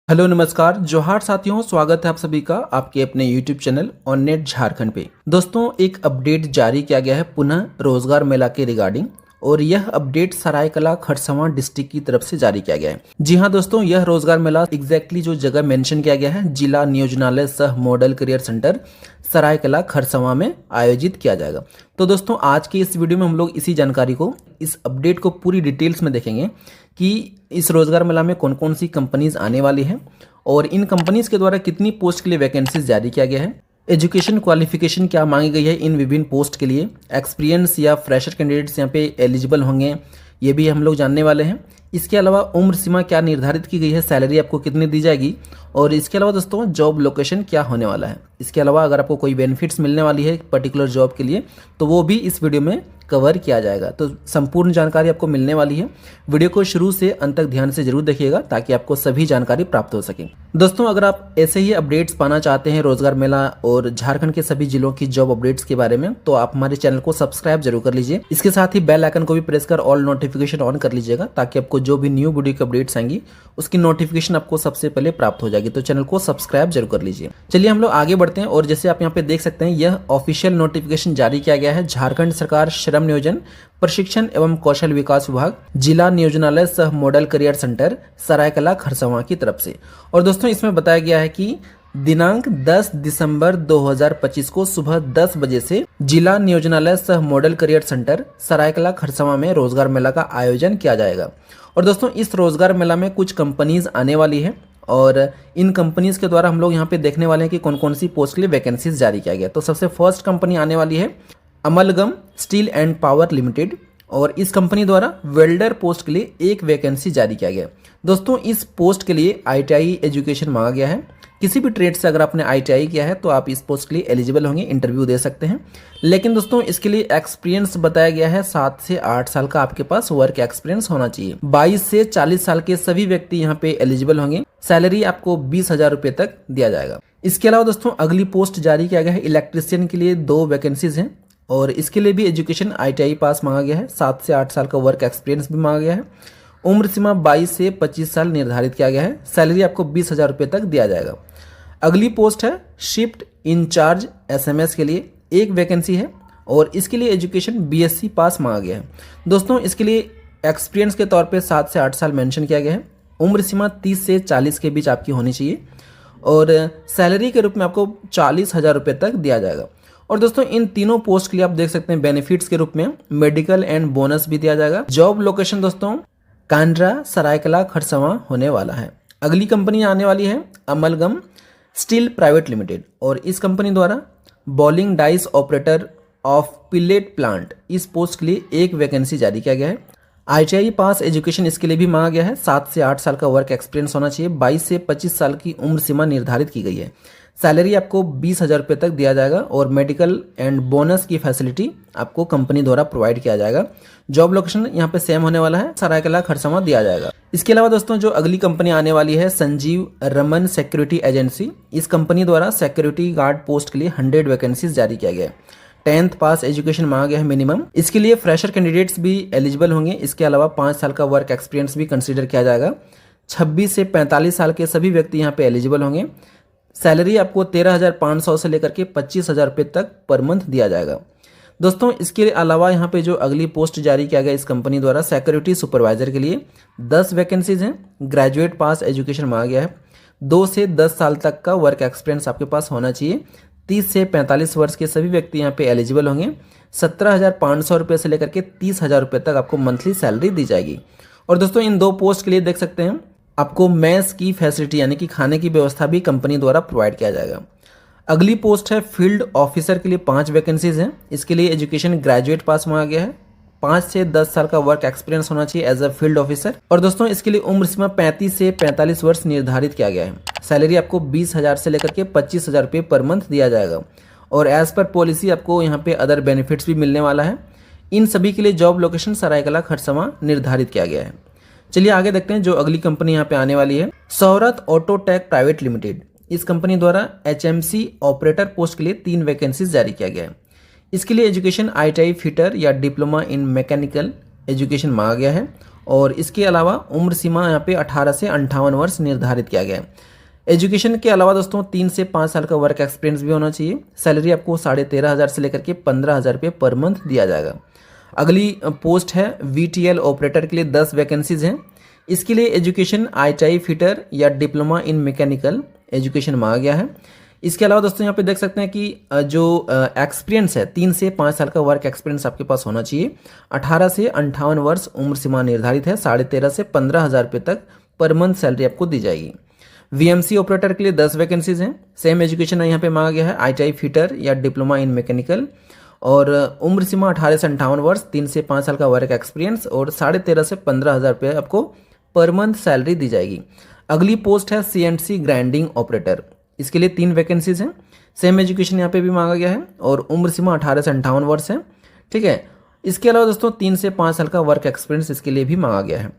Hello नमस्कार जोहार साथियों, स्वागत है आप सभी का आपके अपने YouTube channel on net Jharkhand पे। दोस्तों, एक अपडेट जारी किया गया है पुनः रोजगार मेला के रिगार्डिंग, और यह अपडेट सरायकला खरसावां डिस्ट्रिक्ट की तरफ से जारी किया गया है। जी हाँ दोस्तों, यह रोजगार मेला एग्जैक्टली जो जगह मेंशन किया गया है, जिला नियोजनालय सह मॉडल करियर सेंटर सरायकला खरसावां में आयोजित किया जाएगा। तो दोस्तों, आज की इस वीडियो में हम लोग इसी जानकारी को, इस अपडेट को पूरी डिटेल्स में देखेंगे कि इस रोजगार मेला में कौन कौन सी कंपनीज आने वाली है और इन कंपनीज के द्वारा कितनी पोस्ट के लिए वैकेंसीज जारी किया गया है, एजुकेशन क्वालिफिकेशन क्या मांगी गई है इन विभिन्न पोस्ट के लिए, एक्सपीरियंस या फ्रेशर कैंडिडेट्स यहाँ पे एलिजिबल होंगे, ये भी हम लोग जानने वाले हैं। इसके अलावा उम्र सीमा क्या निर्धारित की गई है, सैलरी आपको कितनी दी जाएगी, और इसके अलावा दोस्तों जॉब लोकेशन क्या होने वाला है। इसके अलावा अगर आपको कोई बेनिफिट्स मिलने वाली है पर्टिकुलर जॉब के लिए तो वो भी इस वीडियो में कवर किया जाएगा। तो संपूर्ण जानकारी आपको मिलने वाली है। वीडियो को शुरू से अंत तक ध्यान से जरूर देखिएगा ताकि आपको सभी जानकारी प्राप्त हो सके। दोस्तों, अगर आप ऐसे ही अपडेट्स पाना चाहते हैं रोजगार मेला और झारखंड के सभी जिलों की जॉब अपडेट्स के बारे में, तो आप हमारे चैनल को सब्सक्राइब जरूर कर लीजिए। इसके साथ ही बेल आइकन को भी प्रेस कर ऑल नोटिफिकेशन ऑन कर लीजिएगा ताकि आपको जो भी न्यू वीडियो की अपडेट्स आएंगी उसकी नोटिफिकेशन आपको सबसे पहले प्राप्त हो जाएगी। तो चैनल को सब्सक्राइब जरूर कर लीजिए। चलिए हम लोग आगे बढ़ते हैं, और जैसे आप यहाँ पे देख सकते हैं, यह ऑफिशियल नोटिफिकेशन जारी किया गया है झारखंड सरकार श्रम नियोजन प्रशिक्षण एवं कौशल विकास विभाग जिला नियोजनालय सह मॉडल करियर सेंटर सरायकला खरसावां की तरफ से। और दोस्तों, इसमें बताया गया है कि दिनांक 10 दिसंबर 2025 को सुबह 10 बजे से जिला नियोजनालय सह मॉडल करियर सेंटर सरायकला खरसावां में रोजगार मेला का आयोजन किया जाएगा। और दोस्तों, इस रोजगार मेला में कुछ कंपनीज आने वाली है और इन कंपनीज के द्वारा हम लोग यहाँ पे देखने वाले हैं कि कौन कौन सी पोस्ट के लिए वैकेंसीज जारी किया गया। तो सबसे फर्स्ट कंपनी आने वाली है amalgam steel and power limited, और इस कंपनी द्वारा वेल्डर पोस्ट के लिए एक वैकेंसी जारी किया गया। दोस्तों, इस पोस्ट के लिए ITI एजुकेशन मांगा गया है। किसी भी ट्रेड से अगर आपने ITI किया है तो आप इस पोस्ट के लिए एलिजिबल होंगे, इंटरव्यू दे सकते हैं। लेकिन दोस्तों, इसके लिए एक्सपीरियंस बताया गया है 7 से 8 साल का आपके पास वर्क एक्सपीरियंस होना चाहिए। 22 से 40 साल के सभी व्यक्ति यहाँ पे एलिजिबल होंगे। सैलरी आपको 20,000 रुपए तक दिया जाएगा। इसके अलावा दोस्तों, अगली पोस्ट जारी किया गया है इलेक्ट्रिशियन के लिए 2 वैकेंसीज हैं, और इसके लिए भी एजुकेशन ITI पास मांगा गया है। 7 से 8 साल का वर्क एक्सपीरियंस भी मांगा गया है। उम्र सीमा 22 से 25 साल निर्धारित किया गया है। सैलरी आपको 20,000 रुपये तक दिया जाएगा। अगली पोस्ट है शिफ्ट इंचार्ज SMS के लिए, एक वैकेंसी है, और इसके लिए एजुकेशन BSc पास मांगा गया है। दोस्तों, इसके लिए एक्सपीरियंस के तौर पे 7 से 8 साल मेंशन किया गया है। उम्र सीमा 30 से 40 के बीच आपकी होनी चाहिए, और सैलरी के रूप में आपको 40,000 रुपये तक दिया जाएगा। और दोस्तों, इन तीनों पोस्ट के लिए आप देख सकते हैं बेनिफिट्स के रूप में मेडिकल एंड बोनस भी दिया जाएगा। जॉब लोकेशन दोस्तों कांड्रा सरायकला खरसावां होने वाला है। अगली कंपनी आने वाली है अमलगम स्टील प्राइवेट लिमिटेड, और इस कंपनी द्वारा bowling dice operator of pellet plant, इस पोस्ट के लिए एक वैकेंसी जारी किया गया है। ITI पास एजुकेशन इसके लिए भी मांगा गया है। 7 से 8 साल का वर्क एक्सपीरियंस होना चाहिए। 22 से 25 साल की उम्र सीमा निर्धारित की गई है। सैलरी आपको 20,000 रुपये तक दिया जाएगा, और मेडिकल एंड बोनस की फैसिलिटी आपको कंपनी द्वारा प्रोवाइड किया जाएगा। जॉब लोकेशन यहाँ पे सेम होने वाला है, सरायकला खरसावां दिया जाएगा। इसके अलावा दोस्तों, जो अगली कंपनी आने वाली है संजीव रमन सिक्योरिटी एजेंसी, इस कंपनी द्वारा सिक्योरिटी गार्ड पोस्ट के लिए 100 वैकेंसीज जारी किया गया है। 10th पास एजुकेशन मांगा गया है मिनिमम। इसके लिए फ्रेशर कैंडिडेट्स भी एलिजिबल होंगे। इसके अलावा 5 साल का वर्क एक्सपीरियंस भी कंसीडर किया जाएगा। 26 से 45 साल के सभी व्यक्ति यहाँ पे एलिजिबल होंगे। सैलरी आपको 13,500 से लेकर के 25,000 रुपये तक पर मंथ दिया जाएगा। दोस्तों, इसके अलावा यहाँ पे जो अगली पोस्ट जारी किया गया इस कंपनी द्वारा सिक्योरिटी सुपरवाइजर के लिए 10 वैकेंसीज हैं। ग्रेजुएट पास एजुकेशन मांगा गया है। 2 से 10 साल तक का वर्क एक्सपीरियंस आपके पास होना चाहिए। 30 से 45 वर्ष के सभी व्यक्ति यहाँ पे एलिजिबल होंगे। 17,500 रुपये से लेकर के 30,000 रुपये तक आपको मंथली सैलरी दी जाएगी। और दोस्तों, इन 2 पोस्ट के लिए देख सकते हैं आपको मेस की फैसिलिटी यानी कि खाने की व्यवस्था भी कंपनी द्वारा प्रोवाइड किया जाएगा। अगली पोस्ट है फील्ड ऑफिसर के लिए 5 वैकेंसीज हैं। इसके लिए एजुकेशन ग्रेजुएट पास मांगा गया है। 5 से 10 साल का वर्क एक्सपीरियंस होना चाहिए एज अ फील्ड ऑफिसर। और दोस्तों, इसके लिए उम्र सीमा 35 से 45 वर्ष निर्धारित किया गया है। सैलरी आपको 20,000 से लेकर के 25,000 रुपये पर मंथ दिया जाएगा, और एज पर पॉलिसी आपको यहाँ पे अदर बेनिफिट्स भी मिलने वाला है। इन सभी के लिए जॉब लोकेशन सरायकला खरसावां निर्धारित किया गया है। चलिए आगे देखते हैं जो अगली कंपनी यहाँ पे आने वाली है सौरथ ऑटोटेक प्राइवेट लिमिटेड। इस कंपनी द्वारा HMC ऑपरेटर पोस्ट के लिए 3 वैकेंसीज जारी किया गया है। इसके लिए एजुकेशन ITI फिटर या डिप्लोमा इन मैकेनिकल एजुकेशन मांगा गया है, और इसके अलावा उम्र सीमा यहाँ पे 18 से 58 वर्ष निर्धारित किया गया है। एजुकेशन के अलावा दोस्तों 3 से 5 साल का वर्क एक्सपीरियंस भी होना चाहिए। सैलरी आपको 13,500 से लेकर के 15,000 रुपये पर मंथ दिया जाएगा। अगली पोस्ट है VTL ऑपरेटर के लिए 10 वैकेंसीज हैं। इसके लिए एजुकेशन ITI फिटर या डिप्लोमा इन मैकेनिकल एजुकेशन मांगा गया है। इसके अलावा दोस्तों यहाँ पे देख सकते हैं कि जो एक्सपीरियंस है 3 से 5 साल का वर्क एक्सपीरियंस आपके पास होना चाहिए। 18 से 58 वर्ष उम्र सीमा निर्धारित है। 13,500 से 15,000 रुपये तक पर मंथ सैलरी आपको दी जाएगी। VMC ऑपरेटर के लिए 10 वैकेंसीज हैं। सेम एजुकेशन यहाँ पे मांगा गया है ITI फिटर या डिप्लोमा इन मैकेनिकल और उम्र सीमा 18 से 58 वर्ष, 3 से 5 साल का वर्क एक्सपीरियंस और 13,500 से 15,000 रुपये आपको पर मंथ सैलरी दी जाएगी। अगली पोस्ट है CNC ग्राइंडिंग ऑपरेटर। इसके लिए 3 वैकेंसीज हैं। सेम एजुकेशन यहाँ पे भी मांगा गया है और उम्र सीमा 18 से 58 वर्ष है। ठीक है। इसके अलावा दोस्तों 3 से 5 साल का वर्क एक्सपीरियंस इसके लिए भी मांगा गया है।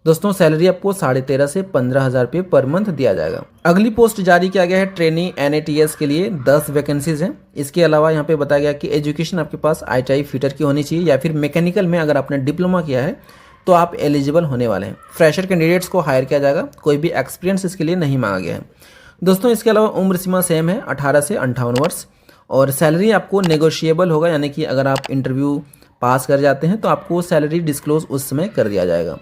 दोस्तों सैलरी आपको 13,500 से 15,000 रुपये पर मंथ दिया जाएगा। अगली पोस्ट जारी किया गया है ट्रेनी NATS के लिए 10 वैकेंसीज हैं। इसके अलावा यहाँ पे बताया गया कि एजुकेशन आपके पास ITI फिटर की होनी चाहिए या फिर मैकेनिकल में अगर आपने डिप्लोमा किया है तो आप एलिजिबल होने वाले हैं। फ्रेशर कैंडिडेट्स को हायर किया जाएगा, कोई भी एक्सपीरियंस इसके लिए नहीं मांगा गया है। दोस्तों इसके अलावा उम्र सीमा सेम है 18 से 58 वर्ष और सैलरी आपको नेगोशिएबल होगा, यानी कि अगर आप इंटरव्यू पास कर जाते हैं तो आपको सैलरी डिस्क्लोज उस समय कर दिया जाएगा।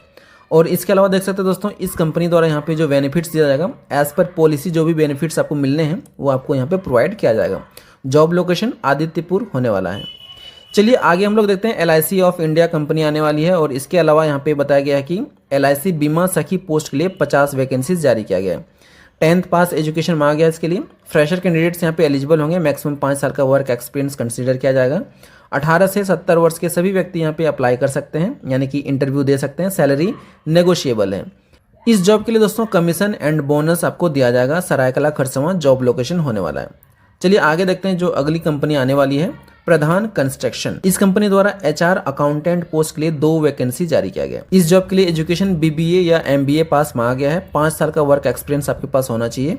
और इसके अलावा देख सकते हैं दोस्तों इस कंपनी द्वारा यहाँ पे जो बेनिफिट्स दिया जाएगा एज पर पॉलिसी जो भी बेनिफिट्स आपको मिलने हैं वो आपको यहाँ पे प्रोवाइड किया जाएगा। जॉब लोकेशन आदित्यपुर होने वाला है। चलिए आगे हम लोग देखते हैं LIC ऑफ इंडिया कंपनी आने वाली है और इसके अलावा यहाँ पे बताया गया है कि LIC बीमा सखी पोस्ट के लिए 50 वैकेंसीज जारी किया गया है। 10th पास एजुकेशन मांगा गया इसके लिए। फ्रेशर कैंडिडेट्स यहाँ पे एलिजिबल होंगे। मैक्सिमम 5 साल का वर्क एक्सपीरियंस कंसीडर किया जाएगा। 18 से 70 वर्ष के सभी व्यक्ति यहाँ पे अप्लाई कर सकते हैं, यानी कि इंटरव्यू दे सकते हैं। सैलरी नेगोशिएबल है। इस जॉब के लिए दोस्तों कमीशन एंड बोनस आपको दिया जाएगा। सरायकला खरसावां जॉब लोकेशन होने वाला है। चलिए आगे देखते हैं जो अगली कंपनी आने वाली है प्रधान कंस्ट्रक्शन। इस कंपनी द्वारा HR अकाउंटेंट पोस्ट के लिए 2 वैकेंसी जारी किया गया। इस जॉब के लिए एजुकेशन BBA या MBA पास मांगा गया है। 5 साल का वर्क एक्सपीरियंस आपके पास होना चाहिए।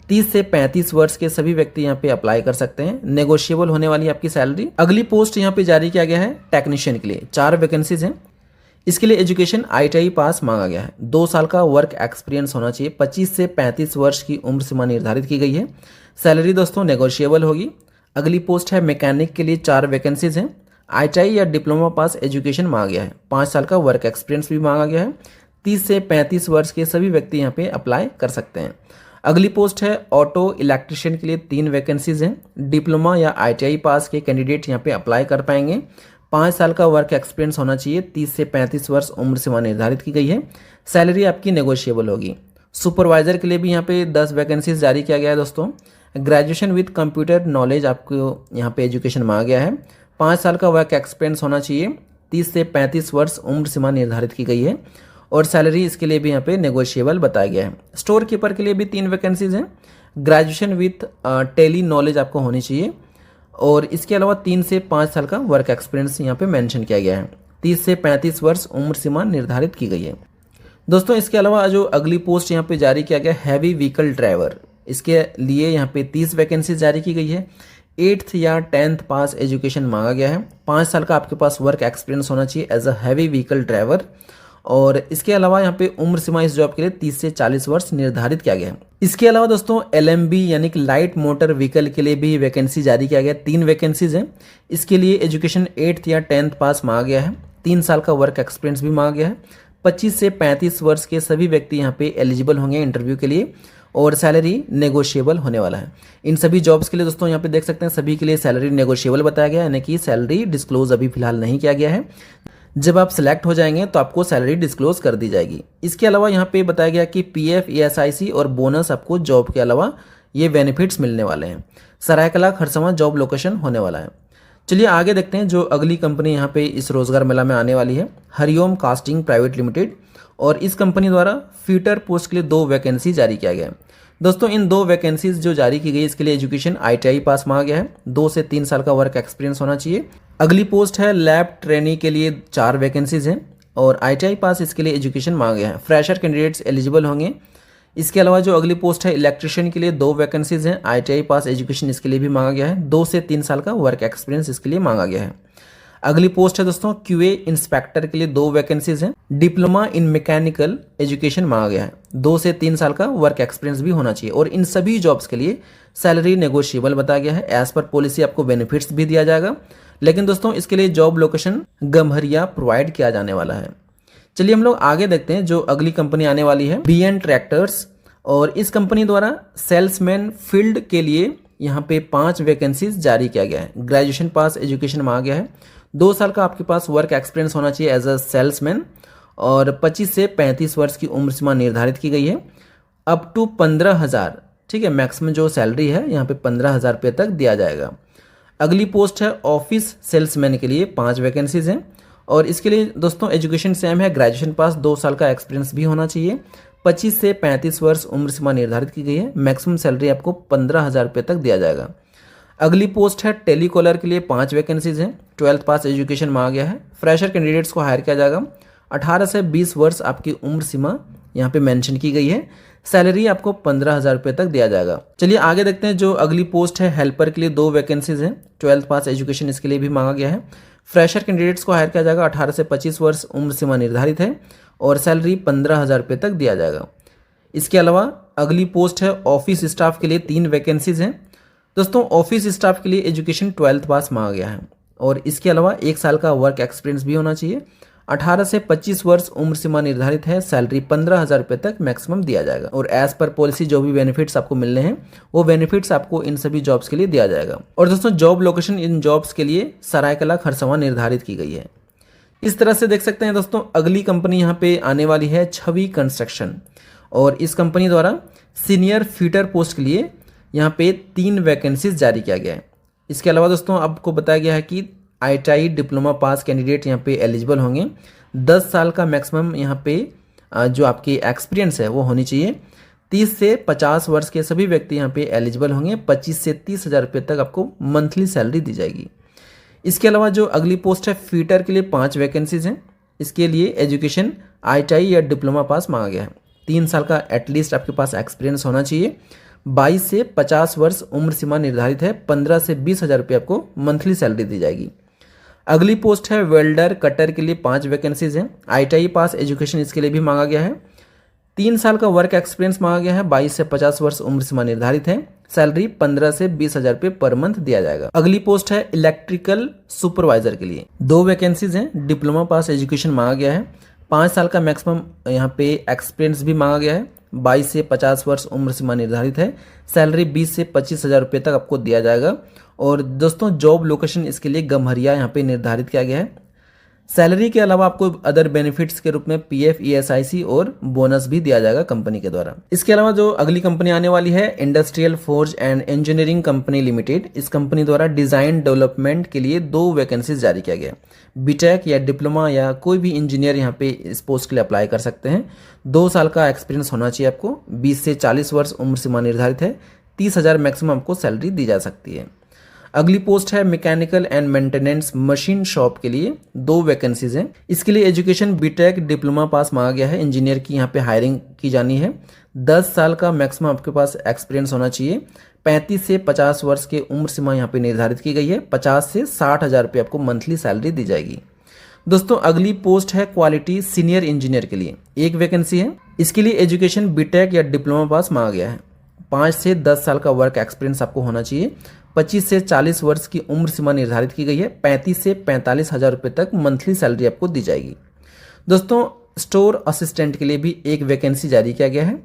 30 से 35 वर्ष के सभी व्यक्ति यहाँ पे अप्लाई कर सकते हैं। नेगोशिएबल होने वाली आपकी सैलरी। अगली पोस्ट यहाँ पे जारी किया गया है टेक्नीशियन के लिए। 4 वैकेंसीज हैं। इसके लिए एजुकेशन ITI पास मांगा गया है। 2 साल का वर्क एक्सपीरियंस होना चाहिए। 25 से 35 वर्ष की उम्र सीमा निर्धारित की गई है। सैलरी दोस्तों नेगोशिएबल होगी। अगली पोस्ट है मैकेनिक के लिए 4 वैकेंसीज हैं। ITI या डिप्लोमा पास एजुकेशन मांगा गया है। 5 साल का वर्क एक्सपीरियंस भी मांगा गया है। 30 से 35 वर्ष के सभी व्यक्ति यहाँ पे अप्लाई कर सकते हैं। अगली पोस्ट है ऑटो इलेक्ट्रिशियन के लिए 3 वैकेंसीज हैं। डिप्लोमा या ITI पास के कैंडिडेट यहाँ पे अप्लाई कर पाएंगे। 5 साल का वर्क एक्सपीरियंस होना चाहिए। 30 से 35 वर्ष उम्र सीमा निर्धारित की गई है। सैलरी आपकी नेगोशिएबल होगी। सुपरवाइजर के लिए भी यहाँ पे 10 वैकेंसीज जारी किया गया है दोस्तों। ग्रेजुएशन विद कंप्यूटर नॉलेज आपको यहाँ पे एजुकेशन मांगा गया है। 5 साल का वर्क एक्सपीरियंस होना चाहिए। 30 से 35 वर्ष उम्र सीमा निर्धारित की गई है और सैलरी इसके लिए भी यहाँ पे नेगोशिएबल बताया गया है। स्टोर कीपर के लिए भी 3 वैकेंसीज हैं। ग्रेजुएशन विथ टेली नॉलेज आपको होनी चाहिए और इसके अलावा 3 से 5 साल का वर्क एक्सपीरियंस यहाँ पे मेंशन किया गया है। 30 से 35 वर्ष उम्र सीमा निर्धारित की गई है। दोस्तों इसके अलावा जो अगली पोस्ट यहाँ पे जारी किया गया हैवी व्हीकल ड्राइवर, इसके लिए यहाँ पे 30 वैकेंसी जारी की गई है। 8th या 10th पास एजुकेशन मांगा गया है। 5 साल का आपके पास वर्क एक्सपीरियंस होना चाहिए as a heavy vehicle driver और इसके अलावा यहाँ पे उम्र सीमा इस जॉब के लिए 30 से 40 वर्ष निर्धारित किया गया है। इसके अलावा दोस्तों LMB यानी कि लाइट मोटर व्हीकल के लिए भी वैकेंसी जारी किया गया। 3 वैकेंसीज हैं। इसके लिए एजुकेशन 8th या 10th पास मांगा गया है। 3 साल का वर्क एक्सपीरियंस भी मांगा गया है। 25 से 35 वर्ष के सभी व्यक्ति यहाँ पे एलिजिबल होंगे इंटरव्यू के लिए और सैलरी नेगोशिएबल होने वाला है। इन सभी जॉब्स के लिए दोस्तों यहाँ पे देख सकते हैं सभी के लिए सैलरी नेगोशिएबल बताया गया है, यानी कि सैलरी डिस्क्लोज अभी फिलहाल नहीं किया गया है। जब आप सिलेक्ट हो जाएंगे तो आपको सैलरी डिस्क्लोज कर दी जाएगी। इसके अलावा यहाँ पे बताया गया कि PF ESIC और बोनस आपको जॉब के अलावा ये बेनिफिट्स मिलने वाले हैं। सरायकला खरसावां जॉब लोकेशन होने वाला है। चलिए आगे देखते हैं जो अगली कंपनी यहाँ पे इस रोजगार मेला में आने वाली है हरिओम कास्टिंग प्राइवेट लिमिटेड और इस कंपनी द्वारा फीटर पोस्ट के लिए 2 वैकेंसी जारी किया गया है। दोस्तों इन 2 वैकेंसीज जो जारी की गई इसके लिए एजुकेशन ITI पास मांगा गया है। 2 से 3 साल का वर्क एक्सपीरियंस होना चाहिए। अगली पोस्ट है लैब ट्रेनी के लिए 4 वैकेंसीज हैं और ITI पास इसके लिए एजुकेशन मांगा गया है। फ्रेशर कैंडिडेट्स एलिजिबल होंगे। इसके अलावा जो अगली पोस्ट है इलेक्ट्रिशियन के लिए 2 वैकेंसीज हैं। ITI पास एजुकेशन इसके लिए भी मांगा गया है। 2 से 3 साल का वर्क एक्सपीरियंस इसके लिए मांगा गया है। अगली पोस्ट है दोस्तों क्यूए इंस्पेक्टर के लिए 2 वैकेंसीज हैं। डिप्लोमा इन मैकेनिकल एजुकेशन मांगा गया है। 2 से 3 साल का वर्क एक्सपीरियंस भी होना चाहिए और इन सभी जॉब्स के लिए सैलरी नेगोशिएबल बताया गया है। एज पर पॉलिसी आपको बेनिफिट्स भी दिया जाएगा, लेकिन दोस्तों इसके लिए जॉब लोकेशन गम्हरिया प्रोवाइड किया जाने वाला है। चलिए हम लोग आगे देखते हैं जो अगली कंपनी आने वाली है बीएन ट्रैक्टर्स, और इस कंपनी द्वारा सेल्समैन फील्ड के लिए यहाँ पे 5 वैकेंसीज जारी किया गया है। ग्रेजुएशन पास एजुकेशन मांगा गया है। 2 साल का आपके पास वर्क एक्सपीरियंस होना चाहिए एज अ सेल्समैन और 25 से 35 वर्ष की उम्र सीमा निर्धारित की गई है। अप टू 15,000, ठीक है, मैक्सिमम जो सैलरी है यहाँ पे 15,000 रुपये तक दिया जाएगा। अगली पोस्ट है ऑफिस सेल्समैन के लिए 5 वैकेंसीज हैं और इसके लिए दोस्तों एजुकेशन सेम है, ग्रेजुएशन पास 2 साल का एक्सपीरियंस भी होना चाहिए। 25 से 35 वर्ष उम्र सीमा निर्धारित की गई है। मैक्सिमम सैलरी आपको 15,000 रुपये तक दिया जाएगा। अगली पोस्ट है टेलीकॉलर के लिए 5 वैकेंसीज हैं। 12th पास एजुकेशन मांगा गया है। फ्रेशर कैंडिडेट्स को हायर किया जाएगा। 18 से 20 वर्ष आपकी उम्र सीमा यहाँ पे मेंशन की गई है। सैलरी आपको 15,000 रुपये तक दिया जाएगा। चलिए आगे देखते हैं जो अगली पोस्ट है हेल्पर के लिए 2 वैकेंसीज हैं। 12th पास एजुकेशन इसके लिए भी मांगा गया है। फ्रेशर कैंडिडेट्स को हायर किया जाएगा। 18 से 25 वर्ष उम्र सीमा निर्धारित है और सैलरी 15,000 रुपये तक दिया जाएगा। इसके अलावा अगली पोस्ट है ऑफिस स्टाफ के लिए 3 वैकेंसीज हैं। दोस्तों ऑफिस स्टाफ के लिए एजुकेशन 12th पास मांगा गया है और इसके अलावा 1 साल का वर्क एक्सपीरियंस भी होना चाहिए। 18 से 25 वर्ष उम्र सीमा निर्धारित है। सैलरी 15,000 रुपये तक मैक्सिमम दिया जाएगा और एज पर पॉलिसी जो भी बेनिफिट्स आपको मिलने हैं वो बेनिफिट्स आपको इन सभी जॉब्स के लिए दिया जाएगा। और दोस्तों जॉब लोकेशन इन जॉब्स के लिए सरायकला खरसवां निर्धारित की गई है। इस तरह से देख सकते हैं दोस्तों अगली कंपनी यहाँ पे आने वाली है छवि कंस्ट्रक्शन, और इस कंपनी द्वारा सीनियर फीटर पोस्ट के लिए यहाँ पे 3 वैकेंसीज जारी किया गया है। इसके अलावा दोस्तों आपको बताया गया है कि ITI डिप्लोमा पास कैंडिडेट यहाँ पे एलिजिबल होंगे। 10 साल का मैक्सिमम यहाँ पे जो आपकी एक्सपीरियंस है वो होनी चाहिए। 30 से 50 वर्ष के सभी व्यक्ति यहाँ पे एलिजिबल होंगे। 25 से 30,000 रुपये तक आपको मंथली सैलरी दी जाएगी। इसके अलावा जो अगली पोस्ट है फीटर के लिए 5 वैकेंसीज हैं। इसके लिए एजुकेशन ITI या डिप्लोमा पास मांगा गया है। 3 साल का एटलीस्ट आपके पास एक्सपीरियंस होना चाहिए। 22 से 50 वर्ष उम्र सीमा निर्धारित है। 15 से 20,000 रुपये आपको मंथली सैलरी दी जाएगी। अगली पोस्ट है वेल्डर कटर के लिए 5 वैकेंसीज हैं। ITI पास एजुकेशन इसके लिए भी मांगा गया है। 3 साल का वर्क एक्सपीरियंस मांगा गया है। 22 से 50 वर्ष उम्र सीमा निर्धारित है। सैलरी 15 से 20,000 रुपये पर मंथ दिया जाएगा। अगली पोस्ट है इलेक्ट्रिकल सुपरवाइजर के लिए 2 वैकेंसीज हैं। डिप्लोमा पास एजुकेशन मांगा गया है। 5 साल का मैक्सिमम यहाँ पे एक्सपीरियंस भी मांगा गया है। 22 से 50 वर्ष उम्र सीमा निर्धारित है। सैलरी 20 से 25,000 रुपये तक आपको दिया जाएगा। और दोस्तों जॉब लोकेशन इसके लिए गम्हरिया यहाँ पे निर्धारित किया गया है। सैलरी के अलावा आपको अदर बेनिफिट्स के रूप में PF ESIC और बोनस भी दिया जाएगा कंपनी के द्वारा। इसके अलावा जो अगली कंपनी आने वाली है industrial forge and engineering company limited, इस कंपनी द्वारा डिजाइन डेवलपमेंट के लिए 2 वैकेंसीज जारी किया गया। बीटेक या डिप्लोमा या कोई भी इंजीनियर यहाँ पे इस पोस्ट के लिए अप्लाई कर सकते हैं। 2 साल का एक्सपीरियंस होना चाहिए आपको। 20 से 40 वर्ष उम्र सीमा निर्धारित है। 30,000 मैक्सिमम आपको सैलरी दी जा सकती है। अगली पोस्ट है mechanical and maintenance machine shop के लिए 2 वैकेंसीज हैं। इसके लिए एजुकेशन बीटेक डिप्लोमा पास मांगा गया है। इंजीनियर की यहाँ पे हायरिंग की जानी है। 10 साल का मैक्सिमम आपके पास एक्सपीरियंस होना चाहिए। 35 से 50 वर्ष के उम्र सीमा यहाँ पे निर्धारित की गई है। 50 से 60,000 रुपये आपको मंथली सैलरी दी जाएगी। दोस्तों अगली पोस्ट है क्वालिटी सीनियर इंजीनियर के लिए 1 वैकेंसी है। इसके लिए एजुकेशन बीटेक या डिप्लोमा पास मांगा गया है। 5 से 10 साल का वर्क एक्सपीरियंस आपको होना चाहिए। 25 से 40 वर्ष की उम्र सीमा निर्धारित की गई है। 35 से 45,000 रुपये तक मंथली सैलरी आपको दी जाएगी। दोस्तों स्टोर असिस्टेंट के लिए भी 1 वैकेंसी जारी किया गया है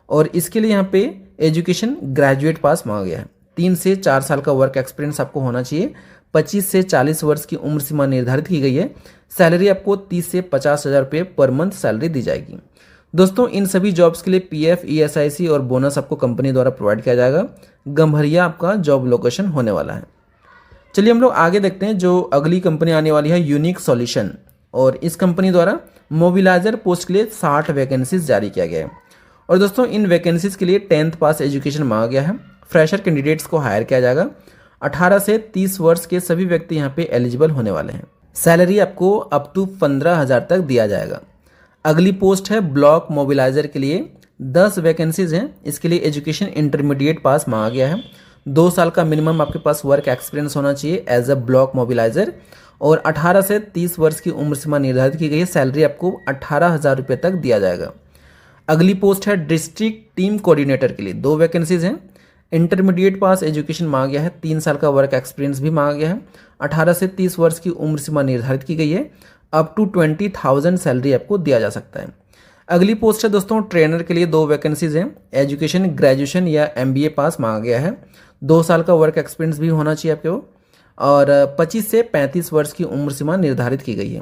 और इसके लिए यहाँ पे एजुकेशन ग्रेजुएट पास मांगा गया है। 3 से 4 साल का वर्क एक्सपीरियंस आपको होना चाहिए। 25 से 40 वर्ष की उम्र सीमा निर्धारित की गई है। सैलरी आपको 30 से 50,000 रुपये पर मंथ सैलरी दी जाएगी। दोस्तों इन सभी जॉब्स के लिए PF ESIC और बोनस आपको कंपनी द्वारा प्रोवाइड किया जाएगा। गम्हरिया आपका जॉब लोकेशन होने वाला है। चलिए हम लोग आगे देखते हैं जो अगली कंपनी आने वाली है यूनिक सॉल्यूशन, और इस कंपनी द्वारा मोबिलाइजर पोस्ट के लिए 60 वैकेंसीज जारी किया गया है। और दोस्तों इन वैकेंसीज के लिए 10th पास एजुकेशन मांगा गया है। फ्रेशर कैंडिडेट्स को हायर किया जाएगा। 18 से 30 वर्ष के सभी व्यक्ति यहाँ पे एलिजिबल होने वाले हैं। सैलरी आपको अप टू 15,000 तक दिया जाएगा। अगली पोस्ट है ब्लॉक मोबिलाइजर के लिए 10 वैकेंसीज हैं। इसके लिए एजुकेशन इंटरमीडिएट पास मांगा गया है। 2 साल का मिनिमम आपके पास वर्क एक्सपीरियंस होना चाहिए एज अ ब्लॉक मोबिलाइजर और 18 से 30 वर्ष की उम्र सीमा निर्धारित की गई है। सैलरी आपको 18,000 रुपये तक दिया जाएगा। अगली पोस्ट है डिस्ट्रिक्ट टीम कोऑर्डिनेटर के लिए, 2 वैकेंसीज हैं। इंटरमीडिएट पास एजुकेशन मांगा गया है, 3 साल का वर्क एक्सपीरियंस भी मांगा गया है। 18 से 30 वर्ष की उम्र सीमा निर्धारित की गई है। अप टू 20,000 सैलरी आपको दिया जा सकता है। अगली पोस्ट है दोस्तों ट्रेनर के लिए, 2 वैकेंसीज हैं। एजुकेशन ग्रेजुएशन या MBA पास मांगा गया है। 2 साल का वर्क एक्सपीरियंस भी होना चाहिए आपको और 25 से 35 वर्ष की उम्र सीमा निर्धारित की गई है।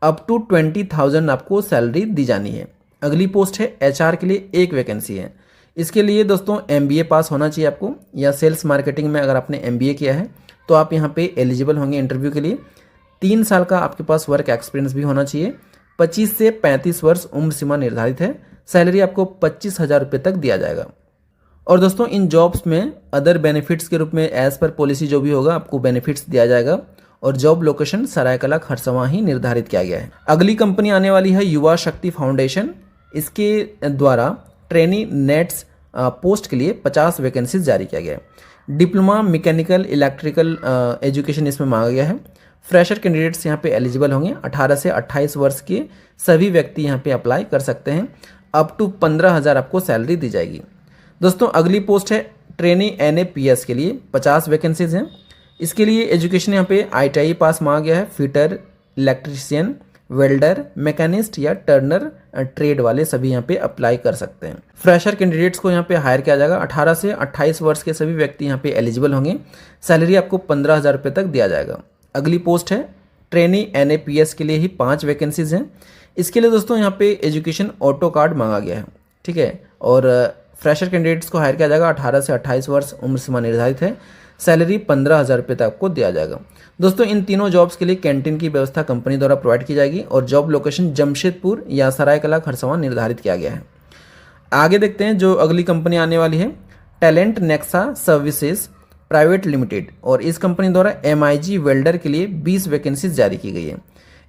अप टू 20,000 आपको सैलरी दी जानी है। अगली पोस्ट है HR के लिए, 1 वैकेंसी है। इसके लिए दोस्तों MBA पास होना चाहिए आपको या सेल्स मार्केटिंग में अगर आपने MBA किया है तो आप यहाँ पे एलिजिबल होंगे इंटरव्यू के लिए। 3 साल का आपके पास वर्क एक्सपीरियंस भी होना चाहिए। 25 से 35 वर्ष उम्र सीमा निर्धारित है। सैलरी आपको 25,000 रुपये तक दिया जाएगा। और दोस्तों इन जॉब्स में अदर बेनिफिट्स के रूप में एज पर पॉलिसी जो भी होगा आपको बेनिफिट्स दिया जाएगा और जॉब लोकेशन सरायकला खरसवां ही निर्धारित किया गया है। अगली कंपनी आने वाली है युवा शक्ति फाउंडेशन। इसके द्वारा ट्रेनी नेट्स पोस्ट के लिए 50 वैकेंसीज जारी किया गया है। डिप्लोमा मैकेनिकल इलेक्ट्रिकल एजुकेशन इसमें मांगा गया है। फ्रेशर कैंडिडेट्स यहाँ पे एलिजिबल होंगे। 18 से 28 वर्ष के सभी व्यक्ति यहाँ पे अप्लाई कर सकते हैं। अप टू 15,000 आपको सैलरी दी जाएगी। दोस्तों अगली पोस्ट है ट्रेनी NAPS के लिए, 50 वैकेंसीज हैं। इसके लिए एजुकेशन यहाँ पे ITI पास मांगा गया है। फिटर, इलेक्ट्रीशियन, वेल्डर, मैकेनिस्ट या टर्नर ट्रेड वाले सभी यहाँ पे अप्लाई कर सकते हैं। फ्रेशर कैंडिडेट्स को यहाँ पे हायर किया जाएगा। 18 से 28 वर्ष के सभी व्यक्ति यहाँ पे एलिजिबल होंगे। सैलरी आपको 15,000 रुपये तक दिया जाएगा। अगली पोस्ट है ट्रेनी NAPS के लिए ही 5 वैकेंसीज हैं। इसके लिए दोस्तों यहाँ पे एजुकेशन ऑटो कार्ड मांगा गया है, ठीक है। और फ्रेशर कैंडिडेट्स को हायर किया जाएगा। 18 से 28 वर्ष उम्र सीमा निर्धारित है। सैलरी 15,000 रुपये तक आपको दिया जाएगा। दोस्तों इन तीनों जॉब्स के लिए कैंटीन की व्यवस्था कंपनी द्वारा प्रोवाइड की जाएगी और जॉब लोकेशन जमशेदपुर या सरायकला खरसवां निर्धारित किया गया है। आगे देखते हैं जो अगली कंपनी आने वाली है, talent Nexa services private limited. और इस कंपनी द्वारा MIG वेल्डर के लिए 20 वैकेंसीज जारी की गई है।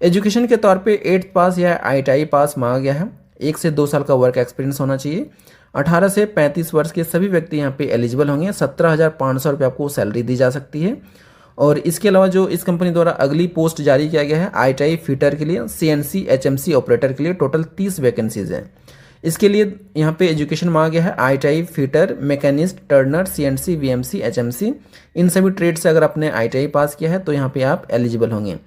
एजुकेशन के तौर पे 8th पास या ITI पास मांगा गया है। 1 से 2 साल का वर्क एक्सपीरियंस होना चाहिए। 18 से 35 वर्ष के सभी व्यक्ति यहाँ पे एलिजिबल होंगे। 17,500 रुपये आपको सैलरी दी जा सकती है। और इसके अलावा जो इस कंपनी द्वारा अगली पोस्ट जारी किया गया है ITI फिटर के लिए, CNC HMC ऑपरेटर के लिए टोटल 30 वैकेंसीज हैं। इसके लिए यहाँ पे एजुकेशन मांगा गया है ITI fitter, machinist, Turner, CNC, VMC, HMC। इन सभी ट्रेड से अगर आपने ITI पास किया है तो यहाँ पे आप एलिजिबल होंगे।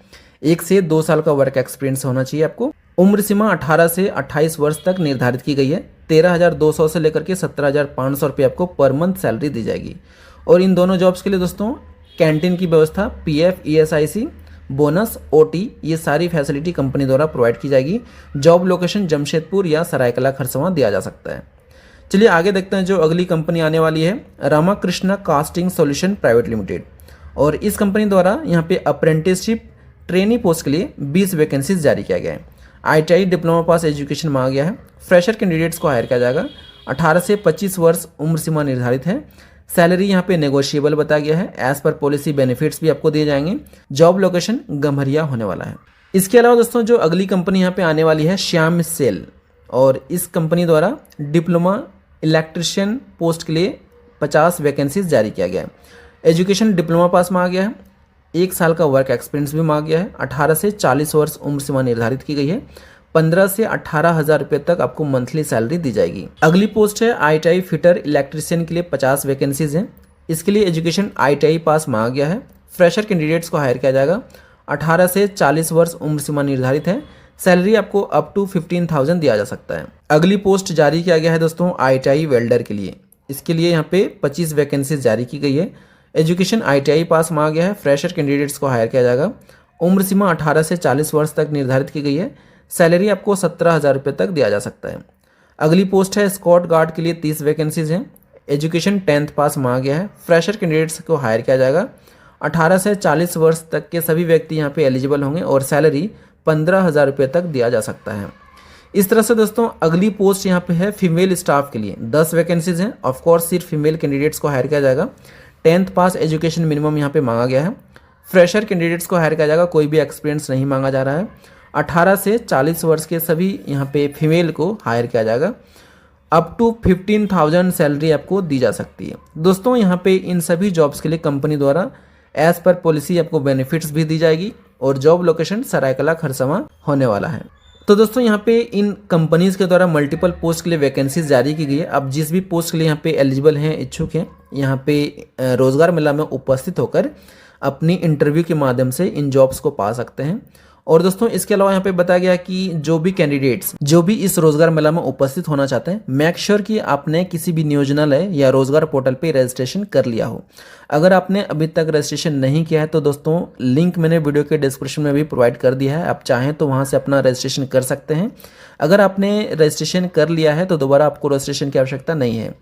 1 से 2 साल का वर्क एक्सपीरियंस होना चाहिए आपको। उम्र सीमा 18 से 28 वर्ष तक निर्धारित की गई है। 13,200 से लेकर के 17,500 रुपये आपको पर मंथ सैलरी दी जाएगी। और इन दोनों जॉब्स के लिए दोस्तों कैंटीन की व्यवस्था, PF, ESIC, बोनस, OT ये सारी फैसिलिटी कंपनी द्वारा प्रोवाइड की जाएगी। जॉब लोकेशन जमशेदपुर या सरायकला खरसवां दिया जा सकता है। चलिए आगे देखते हैं जो अगली कंपनी आने वाली है, Ramakrishna casting solution private limited. और इस कंपनी द्वारा यहाँ पे अप्रेंटिसशिप ट्रेनी पोस्ट के लिए 20 वैकेंसीज जारी किया गया है। ITI डिप्लोमा पास एजुकेशन मांगा गया है। फ्रेशर कैंडिडेट्स को हायर किया जाएगा। 18 से 25 वर्ष उम्र सीमा निर्धारित है। सैलरी यहाँ पे नेगोशिएबल बताया गया है। एज पर पॉलिसी बेनिफिट्स भी आपको दिए जाएंगे। जॉब लोकेशन गम्हरिया होने वाला है। इसके अलावा दोस्तों जो अगली कंपनी यहाँ पे आने वाली है, श्याम सेल। और इस कंपनी द्वारा डिप्लोमा इलेक्ट्रिशियन पोस्ट के लिए 50 वैकेंसीज जारी किया गया है। एजुकेशन डिप्लोमा पास मांगा गया है। 1 साल का वर्क एक्सपीरियंस भी मांगा गया है। 18 से 40 वर्ष उम्र सीमा निर्धारित की गई है। 15 से 18,000 रुपये तक आपको मंथली सैलरी दी जाएगी। अगली पोस्ट है ITI फिटर इलेक्ट्रीशियन के लिए 50 वैकेंसीज हैं। इसके लिए एजुकेशन ITI पास मांगा गया है। फ्रेशर कैंडिडेट्स को हायर किया जाएगा। 18 से 40 वर्ष उम्र सीमा निर्धारित है। सैलरी आपको अप टू 15,000 दिया जा सकता है। अगली पोस्ट जारी किया गया है दोस्तों ITI वेल्डर के लिए। इसके लिए यहाँ पे 25 वैकेंसीज जारी की गई है। एजुकेशन ITI पास मांगा गया है। फ्रेशर कैंडिडेट्स को हायर किया जाएगा। उम्र सीमा 18 से 40 वर्ष तक निर्धारित की गई है। सैलरी आपको 17,000 रुपये तक दिया जा सकता है। अगली पोस्ट है स्कॉट गार्ड के लिए 30 वैकेंसीज हैं। एजुकेशन 10th पास मांगा गया है। फ्रेशर कैंडिडेट्स को हायर किया जाएगा। 18 से 40 वर्ष तक के सभी व्यक्ति यहाँ पे एलिजिबल होंगे और सैलरी 15,000 रुपये तक दिया जा सकता है। इस तरह से दोस्तों अगली पोस्ट यहाँ पे है फीमेल स्टाफ के लिए 10 वैकेंसीज हैं। ऑफकोर्स सिर्फ फीमेल कैंडिडेट्स को हायर किया जाएगा। 10th पास एजुकेशन मिनिमम यहाँ पे मांगा गया है। फ्रेशर कैंडिडेट्स को हायर किया जाएगा। कोई भी एक्सपीरियंस नहीं मांगा जा रहा है। 18 से 40 वर्ष के सभी यहाँ पे फीमेल को हायर किया जाएगा। अप टू 15,000 सैलरी आपको दी जा सकती है। दोस्तों यहाँ पे इन सभी जॉब्स के लिए कंपनी द्वारा एज पर पॉलिसी आपको बेनिफिट्स भी दी जाएगी। और जॉब लोकेशन सरायकला खरसावां होने वाला है। तो दोस्तों यहाँ पे इन कंपनीज के द्वारा मल्टीपल पोस्ट के लिए वैकेंसीज जारी की गई है। अब जिस भी पोस्ट के लिए यहाँ पे एलिजिबल हैं, इच्छुक हैं, यहाँ पे रोजगार मेला में उपस्थित होकर अपनी इंटरव्यू के माध्यम से इन जॉब्स को पा सकते हैं। और दोस्तों इसके अलावा यहाँ पे बताया गया कि जो भी कैंडिडेट्स जो भी इस रोजगार मेला में उपस्थित होना चाहते हैं, मेक श्योर कि आपने किसी भी नियोजनालय या रोजगार पोर्टल पे रजिस्ट्रेशन कर लिया हो। अगर आपने अभी तक रजिस्ट्रेशन नहीं किया है तो दोस्तों लिंक मैंने वीडियो के डिस्क्रिप्शन में भी प्रोवाइड कर दिया है, आप चाहें तो वहां से अपना रजिस्ट्रेशन कर सकते हैं। अगर आपने रजिस्ट्रेशन कर लिया है तो दोबारा आपको रजिस्ट्रेशन की आवश्यकता नहीं है।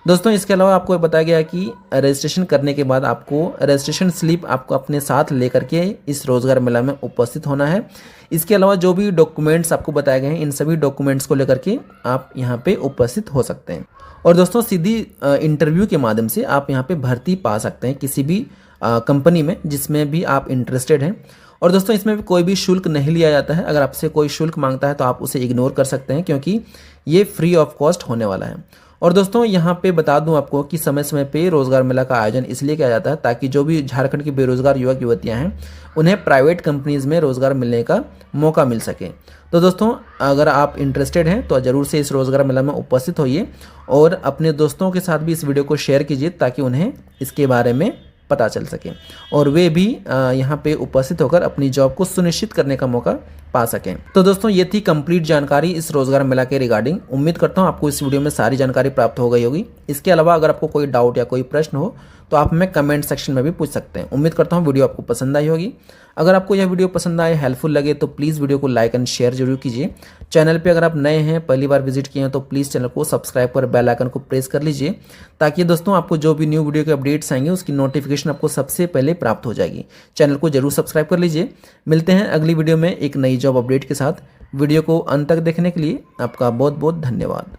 दोस्तों इसके अलावा आपको बताया गया कि रजिस्ट्रेशन करने के बाद आपको रजिस्ट्रेशन स्लिप आपको अपने साथ लेकर के इस रोजगार मेला में उपस्थित होना है। इसके अलावा जो भी डॉक्यूमेंट्स आपको बताए गए हैं, इन सभी डॉक्यूमेंट्स को लेकर के आप यहाँ पे उपस्थित हो सकते हैं। और दोस्तों सीधी इंटरव्यू के माध्यम से आप यहाँ पे भर्ती पा सकते हैं किसी भी कंपनी में जिसमें भी आप इंटरेस्टेड हैं। और दोस्तों इसमें भी कोई भी शुल्क नहीं लिया जाता है। अगर आपसे कोई शुल्क मांगता है तो आप उसे इग्नोर कर सकते हैं, क्योंकि ये फ्री ऑफ कॉस्ट होने वाला है। और दोस्तों यहाँ पे बता दूं आपको कि समय समय पे रोजगार मेला का आयोजन इसलिए किया जाता है ताकि जो भी झारखंड के बेरोजगार युवक युवतियां हैं उन्हें प्राइवेट कंपनीज में रोजगार मिलने का मौका मिल सके। तो दोस्तों अगर आप इंटरेस्टेड हैं तो जरूर से इस रोजगार मेला में उपस्थित होइए और अपने दोस्तों के साथ भी इस वीडियो को शेयर कीजिए ताकि उन्हें इसके बारे में पता चल सके और वे भी यहाँ पे उपस्थित होकर अपनी जॉब को सुनिश्चित करने का मौका पा सकें। तो दोस्तों ये थी कंप्लीट जानकारी इस रोजगार मेला के रिगार्डिंग। उम्मीद करता हूँ आपको इस वीडियो में सारी जानकारी प्राप्त हो गई होगी। इसके अलावा अगर आपको कोई डाउट या कोई प्रश्न हो तो आप हमें कमेंट सेक्शन में भी पूछ सकते हैं। उम्मीद करता हूँ वीडियो आपको पसंद आई होगी। अगर आपको यह वीडियो पसंद आए, हेल्पफुल लगे तो प्लीज़ वीडियो को लाइक एंड शेयर जरूर कीजिए। चैनल पे अगर आप नए हैं, पहली बार विजिट किए हैं तो प्लीज़ चैनल को सब्सक्राइब कर बेल आइकन को प्रेस कर लीजिए ताकि दोस्तों आपको जो भी न्यू वीडियो के अपडेट्स आएंगे उसकी नोटिफिकेशन आपको सबसे पहले प्राप्त हो जाएगी। चैनल को जरूर सब्सक्राइब कर लीजिए। मिलते हैं अगली वीडियो में एक नई जॉब अपडेट के साथ। वीडियो को अंत तक देखने के लिए आपका बहुत बहुत धन्यवाद।